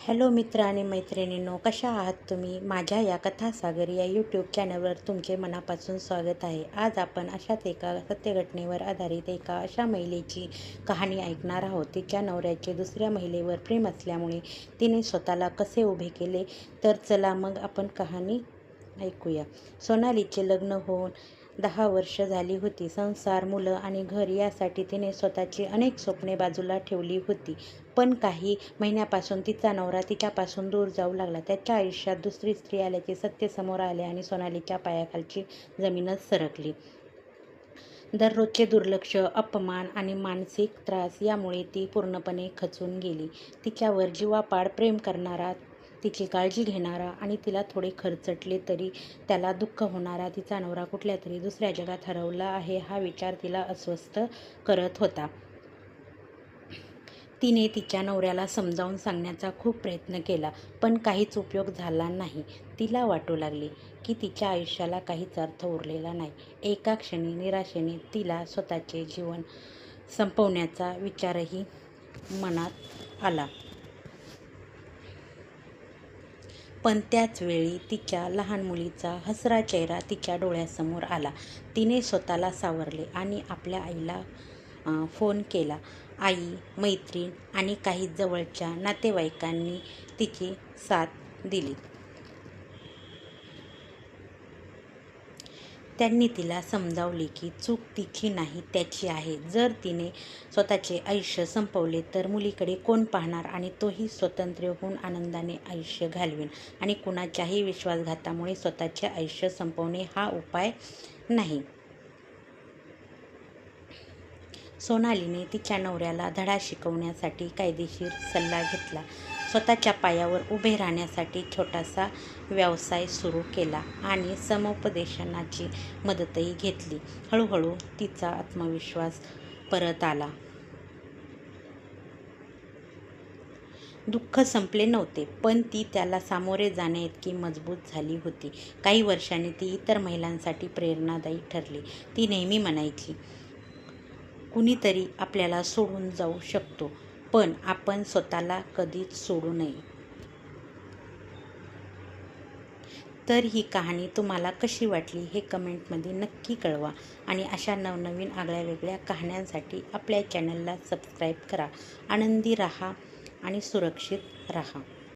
Hello मित्र आणि मैत्रिणींनो, कशा आहात तुम्ही? माझ्या या कथासागर या यूट्यूब चॅनलवर तुमचे मनापासून स्वागत आहे. आज आपण अशाच एका सत्यघटनेवर आधारित एका अशा महिलेची कहाणी ऐकणार आहोत. तिच्या नवऱ्याचे दुसऱ्या महिलेवर प्रेम असल्यामुळे तिने स्वतःला कसे उभे केले. तर चला मग आपण कहाणी ऐकूया. सोनालीचे लग्न होऊन 10 वर्ष झाली होती. संसार, मुलं आणि घर यासाठी तिने स्वतःची अनेक स्वप्ने बाजूला ठेवली होती. पण काही महिन्यापासून तिचा नवरा तिच्यापासून दूर जाऊ लागला. त्याच्या आयुष्यात दुसरी स्त्री आल्याचे सत्य समोर आले आणि सोनालीच्या पायाखालची जमीनच सरकली. दररोजचे दुर्लक्ष, अपमान आणि मानसिक त्रास यामुळे ती पूर्णपणे खचून गेली. तिच्यावर जीवापाड प्रेम करणारा, तिची काळजी घेणारा आणि तिला थोडे खरचटले तरी त्याला दुःख होणारा तिचा नवरा कुठल्यातरी दुसऱ्या जगात हरवला आहे हा विचार तिला अस्वस्थ करत होता. तिने तिच्या नवऱ्याला समजावून सांगण्याचा खूप प्रयत्न केला, पण काहीच उपयोग झाला नाही. तिला वाटू लागले की तिच्या आयुष्याला काहीच अर्थ उरलेला नाही. एका क्षणी निराशेने तिला स्वतःचे जीवन संपवण्याचा विचारही मनात आला. पण त्याच वेळी तिच्या लहान मुलीचा हसरा चेहरा तिच्या डोळ्यासमोर आला. तिने स्वतःला सावरले आणि आपल्या आईला फोन केला. आई, मैत्रीण आणि काही जवळच्या नातेवाईकांनी तिची साथ दिली. त्यांनी तिला समजावले की चूक तिची नाही, त्याची आहे. जर तिने स्वतःचे आयुष्य संपवले तर मुलीकडे कोण पाहणार आणि तोही स्वतंत्र होऊन आनंदाने आयुष्य घालवेल. आणि कुणाच्याही विश्वासघातामुळे स्वतःचे आयुष्य संपवणे हा उपाय नाही. सोनालीने तिच्या नवऱ्याला धडा शिकवण्यासाठी कायदेशीर सल्ला घेतला. स्वतःच्या पायावर उभे राहण्यासाठी छोटासा व्यवसाय सुरू केला आणि समुपदेशनाची मदतही घेतली. हळूहळू तिचा आत्मविश्वास परत आला. दुःख संपले नव्हते, पण ती त्याला सामोरे जाण्याइतकी मजबूत झाली होती. काही वर्षांनी ती इतर महिलांसाठी प्रेरणादायी ठरली. ती नेहमी म्हणायची, कुणीतरी आपल्याला सोडून जाऊ शकतो, पण आपण स्वतःला कधीच सोडू नये. तर ही कहाणी तुम्हाला कशी वाटली हे कमेंटमध्ये नक्की कळवा आणि अशा नवनवीन आगळ्यावेगळ्या कहाण्यांसाठी आपल्या चॅनलला सबस्क्राईब करा. आनंदी राहा आणि सुरक्षित राहा.